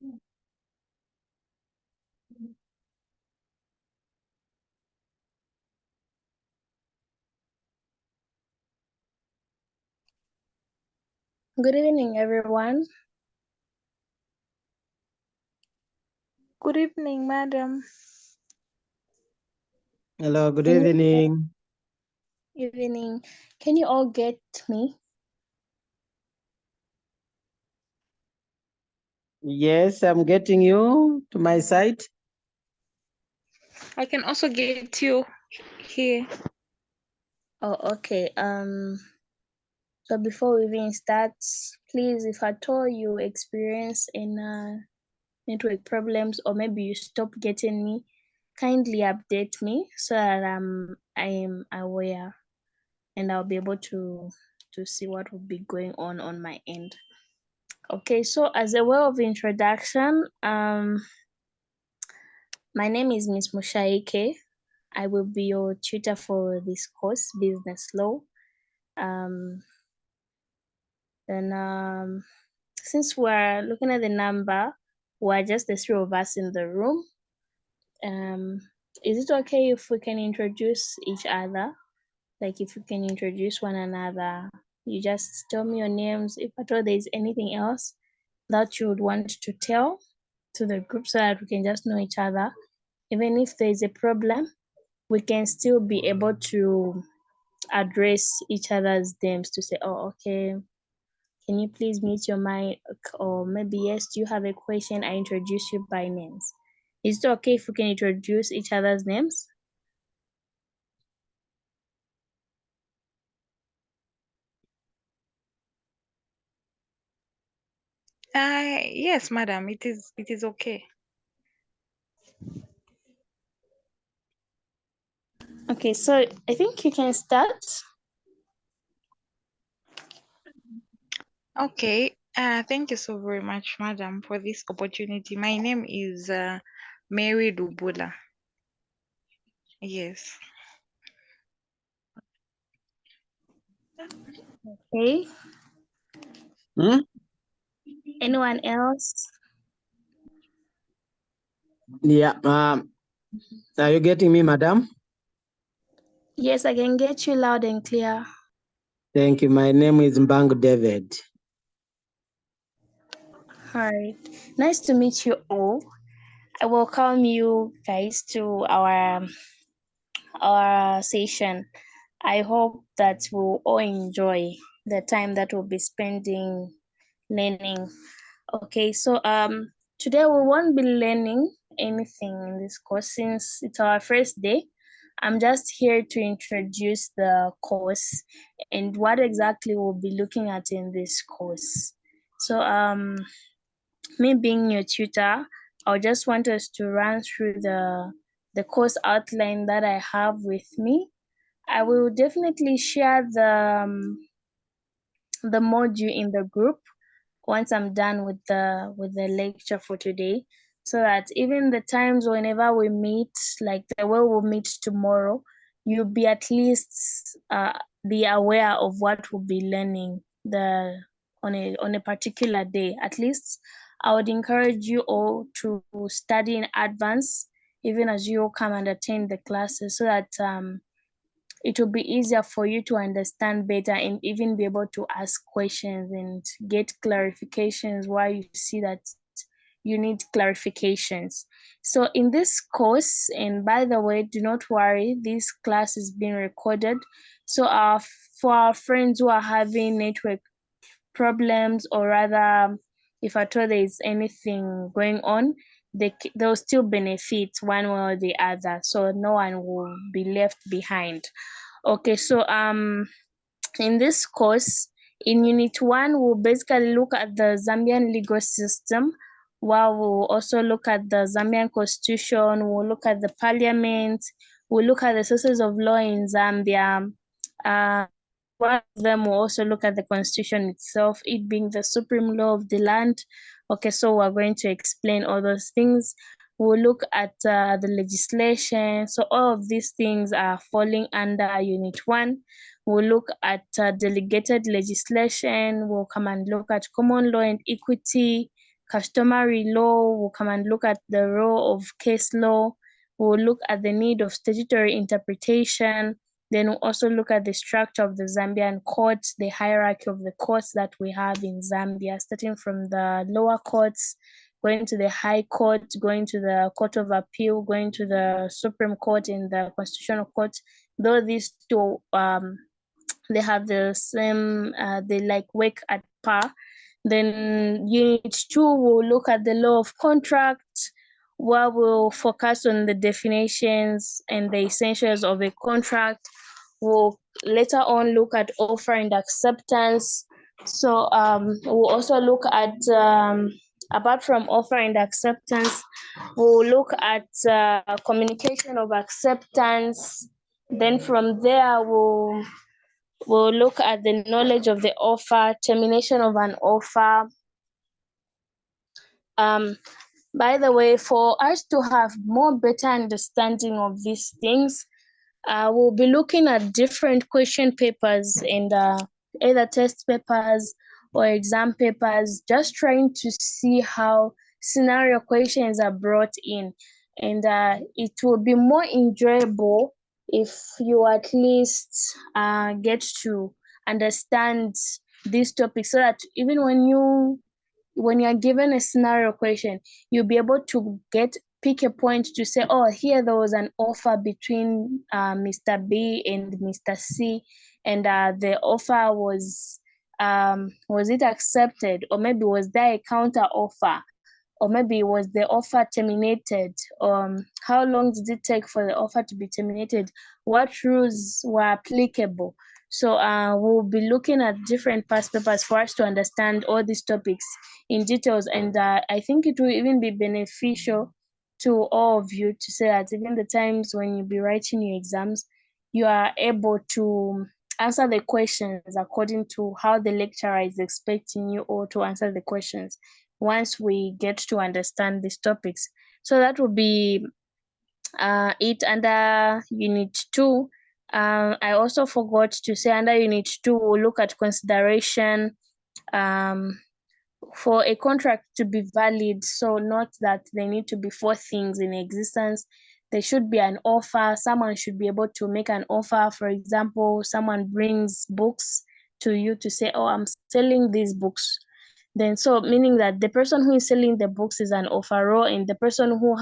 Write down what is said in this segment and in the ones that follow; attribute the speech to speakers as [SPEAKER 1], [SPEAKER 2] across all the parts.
[SPEAKER 1] Good evening, everyone.
[SPEAKER 2] Good evening, madam.
[SPEAKER 3] Hello, good evening.
[SPEAKER 1] Evening. Can you all get me?
[SPEAKER 3] Yes, I'm getting you to my side.
[SPEAKER 2] I can also get you here.
[SPEAKER 1] Oh, okay. So before we even start, please, if at all you experience any network problems or maybe you stop getting me, kindly update me so that I am aware and I'll be able to see what will be going on my end. Okay, so as a way of introduction, my name is Miss Mushaike. I will be your tutor for this course, Business Law. Then since we're looking at the number, we're just the three of us in the room. Is it okay if we can introduce each other? Like if you can introduce one another, you just tell me your names. If at all there's anything else that you would want to tell to the group so that we can just know each other. Even if there's a problem, we can still be able to address each other's names to say, oh, okay, can you please mute your mic? Or maybe, yes, do you have a question? I introduce you by names. Is it okay if we can introduce each other's names?
[SPEAKER 2] Yes, madam, it is okay.
[SPEAKER 1] Okay, so I think you can start.
[SPEAKER 2] Okay. Thank you so very much, madam, for this opportunity. My name is Mary Dubula. Yes.
[SPEAKER 1] Okay. Anyone else?
[SPEAKER 3] Yeah. Are you getting me, madam?
[SPEAKER 1] Yes, I can get you loud and clear.
[SPEAKER 3] Thank you. My name is Mbangu David.
[SPEAKER 1] All right. Nice to meet you all. I welcome you guys to our session. I hope that we'll all enjoy the time that we'll be spending learning. Okay, so today we won't be learning anything in this course since it's our first day. I'm just here to introduce the course and what exactly we'll be looking at in this course. So me being your tutor, I just want us to run through the course outline that I have with me. I will definitely share the module in the group once I'm done with the lecture for today, so that even the times whenever we meet, like the way we'll meet tomorrow, you'll be at least be aware of what we'll be learning on a particular day. At least I would encourage you all to study in advance, even as you all come and attend the classes, so that it will be easier for you to understand better and even be able to ask questions and get clarifications while you see that you need clarifications. So in this course, and by the way, do not worry, this class is being recorded. So for our friends who are having network problems, or rather if at all there is anything going on, they'll still benefit one way or the other, so no one will be left behind. Okay, so in this course, in unit 1, we'll basically look at the Zambian legal system, while we'll also look at the Zambian constitution, we'll look at the parliament, we'll look at the sources of law in Zambia. One of them will also look at the constitution itself, it being the supreme law of the land. Okay, so we're going to explain all those things. We'll look at the legislation. So all of these things are falling under unit 1. We'll look at delegated legislation. We'll come and look at common law and equity, customary law. We'll come and look at the role of case law. We'll look at the need of statutory interpretation. Then we'll also look at the structure of the Zambian courts, the hierarchy of the courts that we have in Zambia, starting from the lower courts, going to the High Court, going to the Court of Appeal, going to the Supreme Court and the Constitutional Court. Though these two, they have the same, they like work at par. Then Unit 2 will look at the law of contract, where we'll focus on the definitions and the essentials of a contract. We'll later on look at offer and acceptance. So we'll also look at, apart from offer and acceptance, we'll look at communication of acceptance. Then from there, we'll look at the knowledge of the offer, termination of an offer. By the way, for us to have more better understanding of these things, we'll be looking at different question papers and either test papers or exam papers, just trying to see how scenario questions are brought in. And it will be more enjoyable if you at least get to understand these topics, so that even when you're given a scenario question, you'll be able to pick a point to say, oh, here there was an offer between Mr. B and Mr. C, and the offer was it accepted, or maybe was there a counter offer, or maybe was the offer terminated? How long did it take for the offer to be terminated? What rules were applicable? So we'll be looking at different past papers for us to understand all these topics in details. And I think it will even be beneficial to all of you to say that even the times when you'll be writing your exams, you are able to answer the questions according to how the lecturer is expecting you all to answer the questions once we get to understand these topics. So that will be it under Unit 2. I also forgot to say under Unit 2, we'll look at consideration for a contract to be valid. So not that there need to be 4 things in existence. There should be an offer. Someone should be able to make an offer. For example, someone brings books to you to say, oh, I'm selling these books. Then so meaning that the person who is selling the books is an offeror, and the person who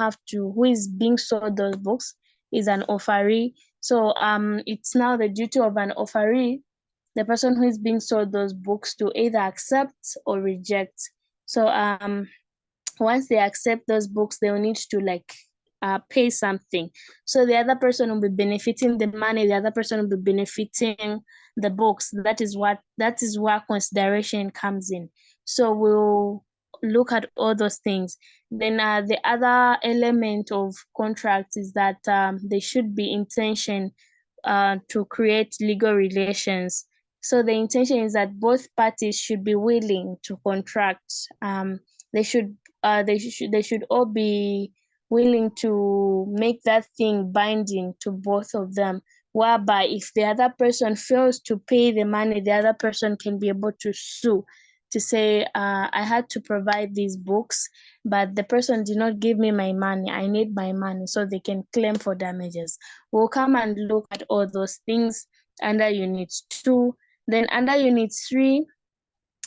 [SPEAKER 1] is being sold those books is an offeree. So it's now the duty of an offeree, the person who is being sold those books, to either accept or reject. So once they accept those books, they will need to pay something. So the other person will be benefiting the money, the other person will be benefiting the books. That is where consideration comes in. So we'll look at all those things. Then the other element of contracts is that there should be intention to create legal relations. So the intention is that both parties should be willing to contract. They should all be willing to make that thing binding to both of them, whereby if the other person fails to pay the money, the other person can be able to sue to say, I had to provide these books, but the person did not give me my money. I need my money, so they can claim for damages. We'll come and look at all those things under Unit 2. Then under Unit 3,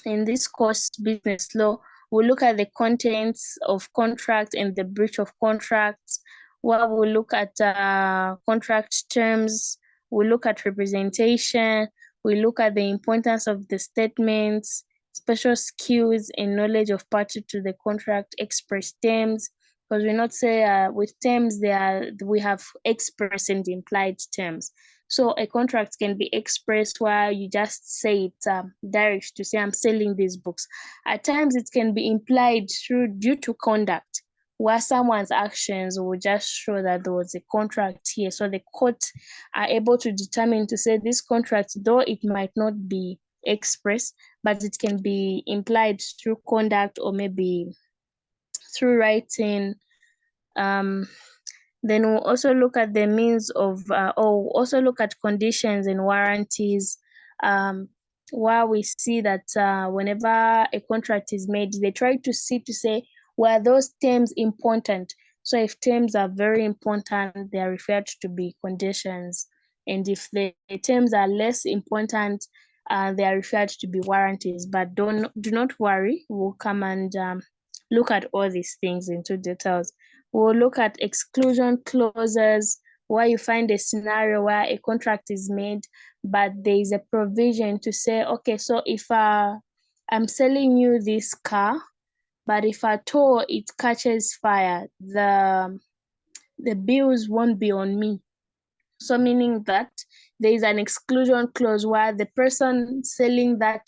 [SPEAKER 1] in this course, business law, we'll look at the contents of contract and the breach of contracts, where we'll look at contract terms, we'll look at representation, we'll look at the importance of the statements, special skills and knowledge of party to the contract, express terms, because we not say with terms we have express and implied terms. So a contract can be expressed where you just say it direct to say, I'm selling these books. At times it can be implied due to conduct, where someone's actions will just show that there was a contract here. So the court are able to determine to say this contract, though it might not be expressed, but it can be implied through conduct or maybe through writing. Then we'll also look at the means of, or also look at conditions and warranties. where we see that whenever a contract is made, they try to see to say, were those terms important? So if terms are very important, they are referred to be conditions. And if the terms are less important, they are referred to be warranties. But do not worry, we'll come and look at all these things into details. We'll look at exclusion clauses, where you find a scenario where a contract is made, but there is a provision to say, okay, so if I'm selling you this car, but if at all it catches fire, the bills won't be on me. So meaning that there is an exclusion clause where the person selling that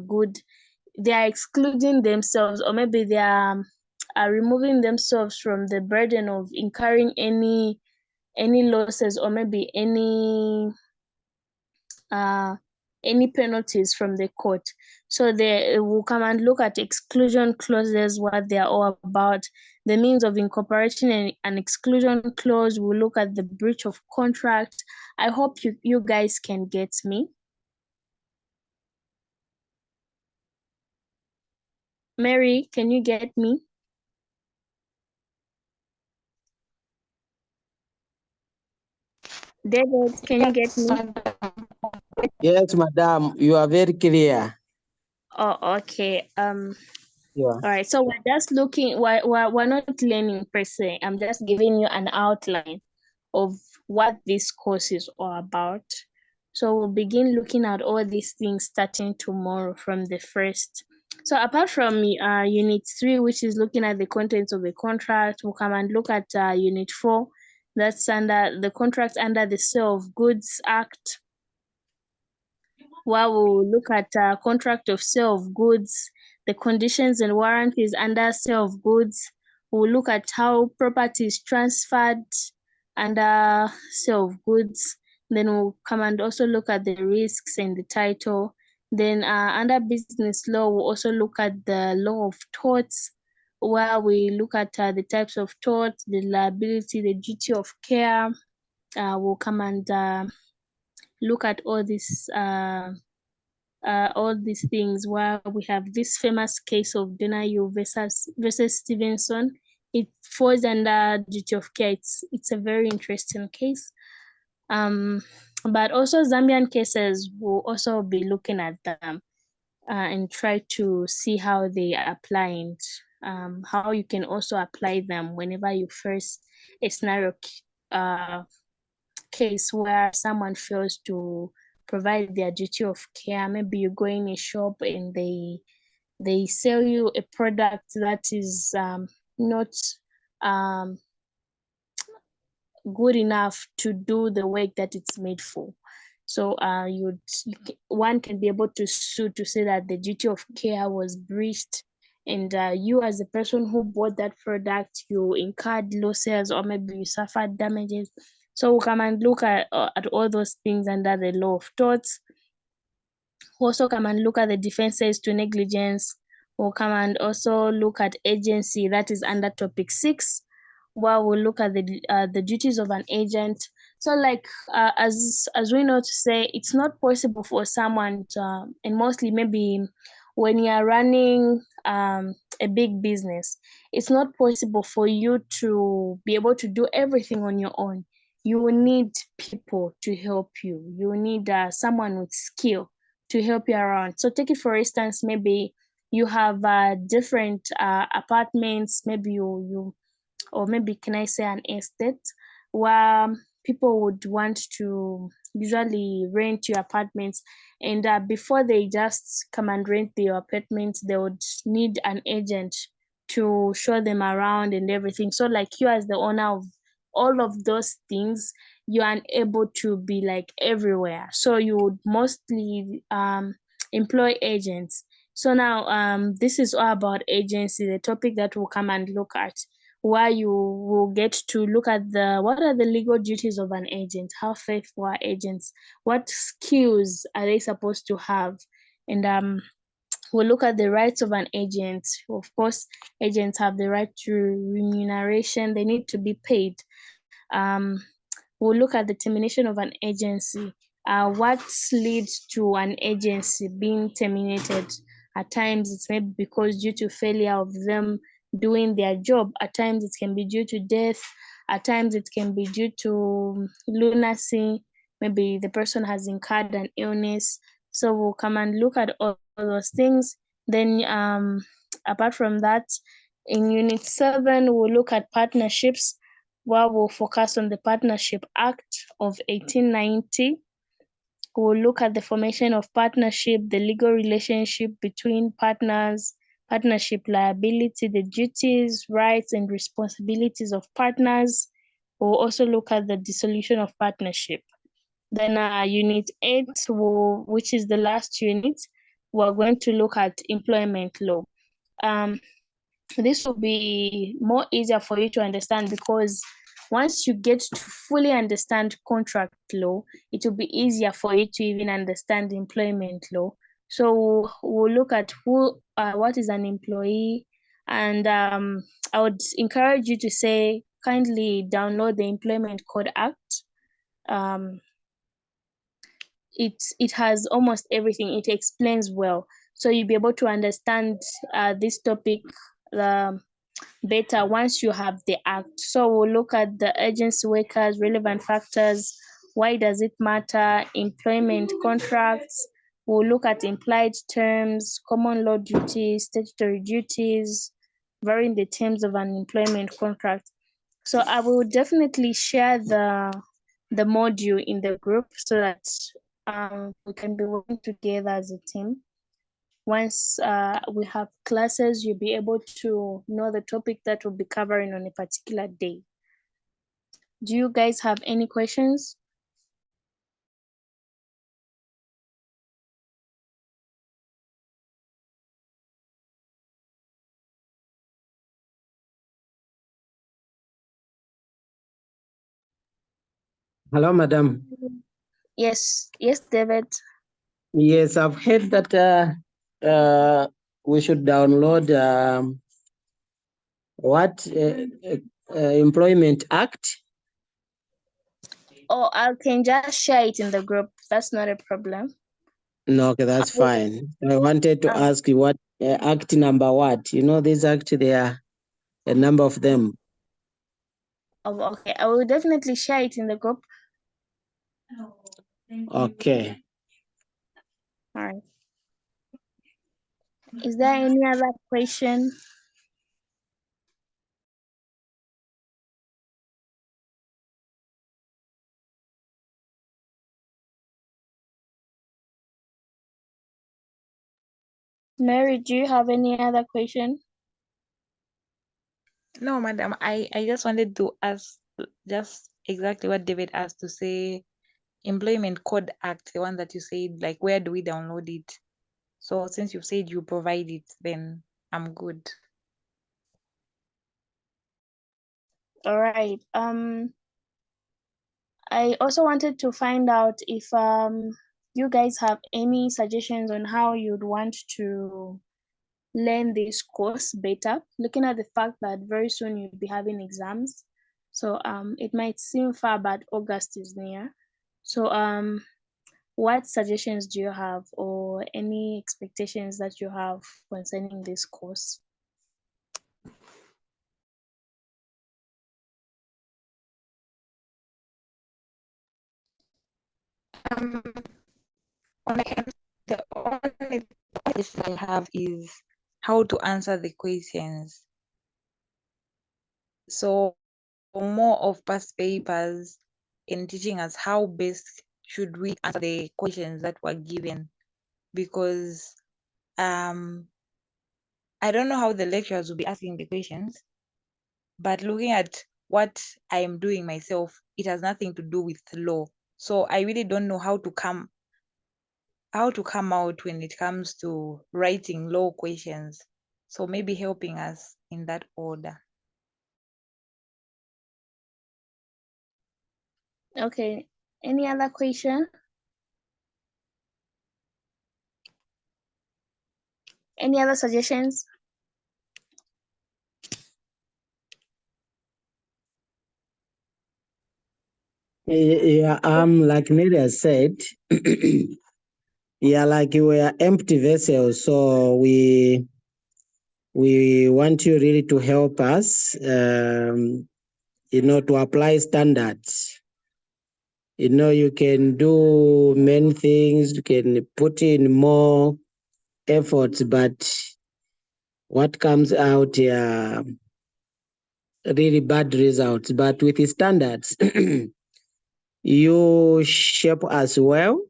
[SPEAKER 1] good, they are excluding themselves, or maybe they are removing themselves from the burden of incurring any losses, or maybe any penalties from the court. So they will come and look at exclusion clauses, what they are all about, the means of incorporating an exclusion clause. We'll look at the breach of contract. I hope you guys can get me. Mary, can you get me? David, can you get me?
[SPEAKER 3] Yes, madam, you are very clear.
[SPEAKER 1] Oh, okay.
[SPEAKER 3] Yeah.
[SPEAKER 1] All right. So we're just looking. We're not learning per se. I'm just giving you an outline of what this course is all about. So we'll begin looking at all these things starting tomorrow from the first. So apart from Unit 3, which is looking at the contents of the contract, we'll come and look at Unit 4. That's under the contract under the Sale of Goods Act, where we'll look at contract of sale of goods, the conditions and warranties under sale of goods. We'll look at how property is transferred under sale of goods. Then we'll come and also look at the risks and the title. Then under business law, we'll also look at the law of torts, where we look at the types of torts, the liability, the duty of care. We'll come and look at all these things, where we have this famous case of Denayu versus Stevenson. It falls under duty of care. It's a very interesting case. But also Zambian cases, will also be looking at them and try to see how they are applied, how you can also apply them whenever you face a scenario case where someone fails to provide their duty of care. Maybe you go in a shop and they sell you a product that is not good enough to do the work that it's made for. So one can be able to sue to say that the duty of care was breached, and you as a person who bought that product, you incurred losses, or maybe you suffered damages. So we'll come and look at all those things under the law of torts. We'll also come and look at the defenses to negligence. We'll come and also look at agency, that is under topic 6, where we'll look at the duties of an agent. So like as we know to say, it's not possible for someone to, and mostly maybe when you are running a big business, it's not possible for you to be able to do everything on your own. You will need people to help you. You will need someone with skill to help you around. So take it for instance, maybe you have different apartments, maybe you or maybe can I say an estate, where people would want to usually rent your apartments, and before they just come and rent your apartments, they would need an agent to show them around and everything. So like you as the owner of all of those things, you are unable to be like everywhere. So you would mostly employ agents. So now this is all about agency, the topic that we'll come and look at, where you will get to look at what are the legal duties of an agent, how faithful are agents, what skills are they supposed to have, and we'll look at the rights of an agent. Of course, agents have the right to remuneration, they need to be paid. We'll look at the termination of an agency. what leads to an agency being terminated. At times it's maybe because due to failure of them doing their job. At times it can be due to death. At times it can be due to lunacy. Maybe the person has incurred an illness. So we'll come and look at all those things. Then apart from that, in Unit 7, we'll look at partnerships, where we'll focus on the Partnership Act of 1890. We'll look at the formation of partnership, the legal relationship between partners, partnership liability, the duties, rights, and responsibilities of partners. We'll also look at the dissolution of partnership. Then Unit 8, which is the last unit, we're going to look at employment law. This will be more easier for you to understand, because once you get to fully understand contract law, it will be easier for you to even understand employment law. So we'll look at what is an employee, and I would encourage you to say, kindly download the Employment Code Act. It has almost everything. It explains well, so you'll be able to understand this topic better once you have the act. So we'll look at the agency workers, relevant factors, why does it matter, employment contracts. We'll look at implied terms, common law duties, statutory duties, varying the terms of an employment contract. So I will definitely share the module in the group, so that we can be working together as a team. Once we have classes, you'll be able to know the topic that we'll be covering on a particular day. Do you guys have any questions?
[SPEAKER 3] Hello, madam.
[SPEAKER 1] Yes, David.
[SPEAKER 3] Yes, I've heard that we should download Employment Act.
[SPEAKER 1] Oh, I can just share it in the group. That's not a problem.
[SPEAKER 3] No, okay, that's fine. I wanted to ask you what act number what? You know, this act, there are a number of them.
[SPEAKER 1] Oh, okay. I will definitely share it in the group.
[SPEAKER 3] Okay.
[SPEAKER 1] All right. Is there any other question? Mary, do you have any other question?
[SPEAKER 2] No, madam, I just wanted to ask just exactly what David asked, to say Employment Code Act, the one that you said, like, where do we download it? So since you said you provide it, then I'm good.
[SPEAKER 1] All right. I also wanted to find out if you guys have any suggestions on how you'd want to learn this course better, looking at the fact that very soon you'll be having exams. So it might seem far, but August is near. So what suggestions do you have, or any expectations that you have concerning this course?
[SPEAKER 2] The only question I have is how to answer the questions. So more of past papers in teaching us how best should we answer the questions that were given, because I don't know how the lecturers will be asking the questions, but looking at what I am doing myself, it has nothing to do with law. So I really don't know how to come out when it comes to writing law questions. So maybe helping us in that order.
[SPEAKER 1] Okay, any other question? Any other suggestions?
[SPEAKER 3] Yeah, like Nelia said, yeah, like we are empty vessels, so we want you really to help us, to apply standards. You can do many things, you can put in more efforts, but what comes out here, really bad results. But with the standards, you shape us well.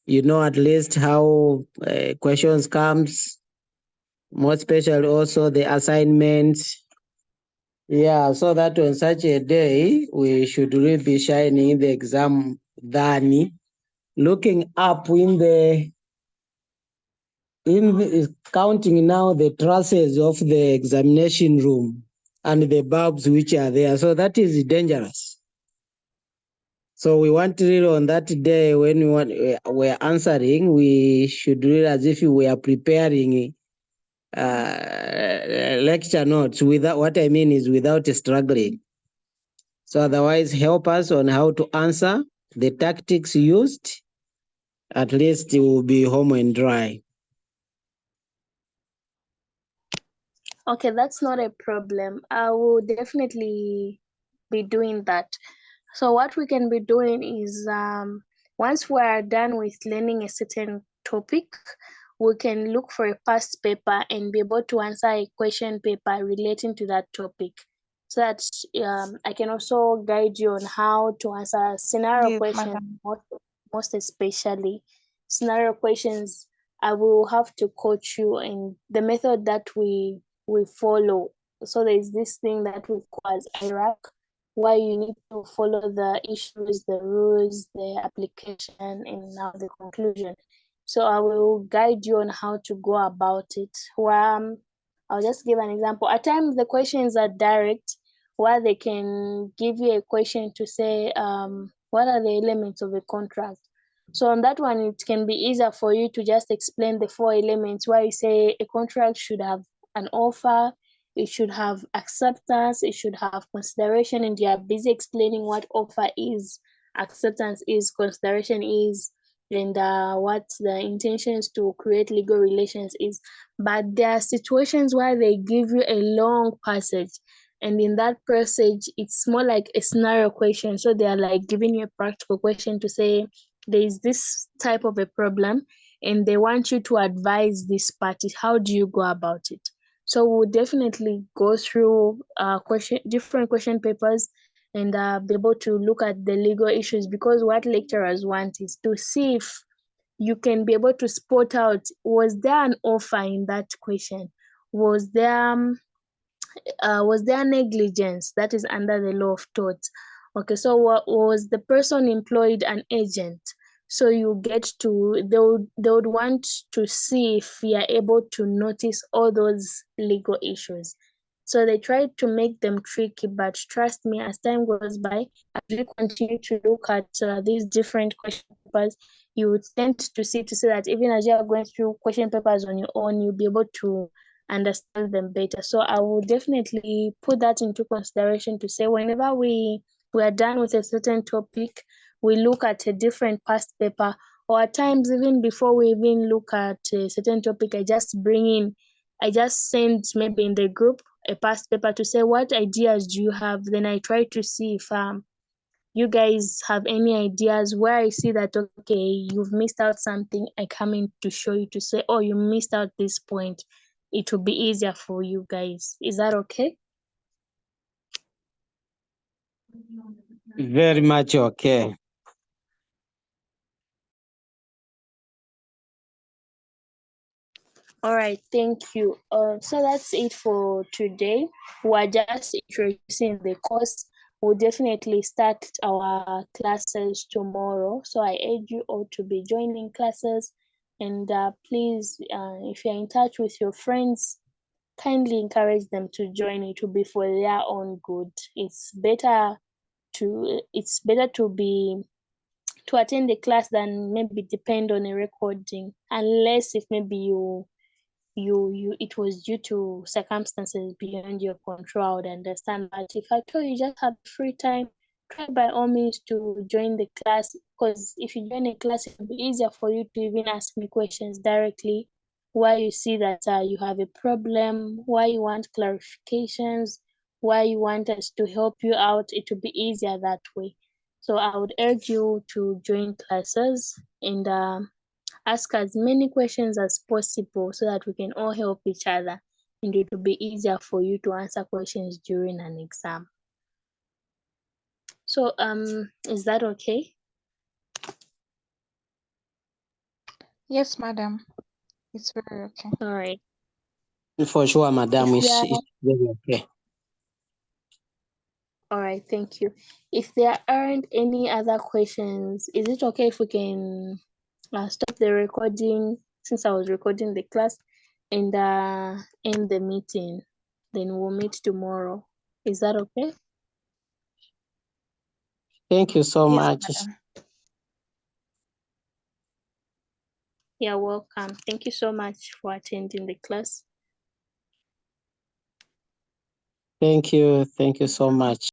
[SPEAKER 3] At least how questions comes, more especially also the assignments. Yeah, so that on such a day, we should really be shining in the exam than looking up counting now the trusses of the examination room and the bulbs which are there. So that is dangerous. So we want really on that day when we're answering, we should read as if we are preparing lecture notes. Without, what I mean is without struggling. So otherwise, help us on how to answer the tactics used. At least it will be home and dry.
[SPEAKER 1] Okay, that's not a problem. I will definitely be doing that. So what we can be doing is once we are done with learning a certain topic, we can look for a past paper and be able to answer a question paper relating to that topic. So that I can also guide you on how to answer scenario
[SPEAKER 2] Yes,
[SPEAKER 1] questions,
[SPEAKER 2] madam.
[SPEAKER 1] most especially scenario questions. I will have to coach you in the method that we follow. So there is this thing that we call as IRAC, where you need to follow the issues, the rules, the application, and now the conclusion. So I will guide you on how to go about it. I'll just give an example. At times the questions are direct, where they can give you a question to say, what are the elements of a contract? So on that one, it can be easier for you to just explain the 4 elements, where you say a contract should have an offer, it should have acceptance, it should have consideration, and you are busy explaining what offer is, acceptance is, consideration is, and what the intentions to create legal relations is. But there are situations where they give you a long passage, and in that passage, it's more like a scenario question. So they are like giving you a practical question to say, there is this type of a problem, and they want you to advise this party. How do you go about it? So we'll definitely go through different question papers and be able to look at the legal issues, because what lecturers want is to see if you can be able to spot out, was there an offer in that question? Was there negligence that is under the law of tort? Okay, so was the person employed an agent? So you get to, they would want to see if you are able to notice all those legal issues. So they try to make them tricky, but trust me, as time goes by, as you continue to look at these different question papers, you would tend to see that even as you are going through question papers on your own, you'll be able to understand them better. So I will definitely put that into consideration to say whenever we are done with a certain topic, we look at a different past paper, or at times even before we even look at a certain topic, I just send maybe in the group a past paper to say, what ideas do you have? Then I try to see if you guys have any ideas where I see that, okay, you've missed out something. I come in to show you to say, oh, you missed out this point. It will be easier for you guys. Is that okay?
[SPEAKER 3] Very much okay.
[SPEAKER 1] All right, thank you. So that's it for today. We're just introducing the course. We'll definitely start our classes tomorrow. So I urge you all to be joining classes. And please, if you're in touch with your friends, kindly encourage them to join. It will be for their own good. It's better to attend the class than maybe depend on a recording, unless if maybe it was due to circumstances beyond your control. I would understand. But if at all you just have free time, try by all means to join the class, because if you join a class, it'll be easier for you to even ask me questions directly, why you see that you have a problem, why you want clarifications, why you want us to help you out. It will be easier that way. So I would urge you to join classes and ask as many questions as possible so that we can all help each other, and it will be easier for you to answer questions during an exam. So is that okay?
[SPEAKER 2] Yes, madam. It's very okay.
[SPEAKER 1] All right.
[SPEAKER 3] For sure, madam,
[SPEAKER 1] If there
[SPEAKER 3] it's very okay.
[SPEAKER 1] All right, thank you. If there aren't any other questions, is it okay if we can stop the recording, since I was recording the class, and end the meeting? Then we'll meet tomorrow. Is that okay?
[SPEAKER 3] Thank you so
[SPEAKER 2] Yes,
[SPEAKER 3] much.
[SPEAKER 2] madam.
[SPEAKER 1] You're welcome. Thank you so much for attending the class.
[SPEAKER 3] Thank you so much.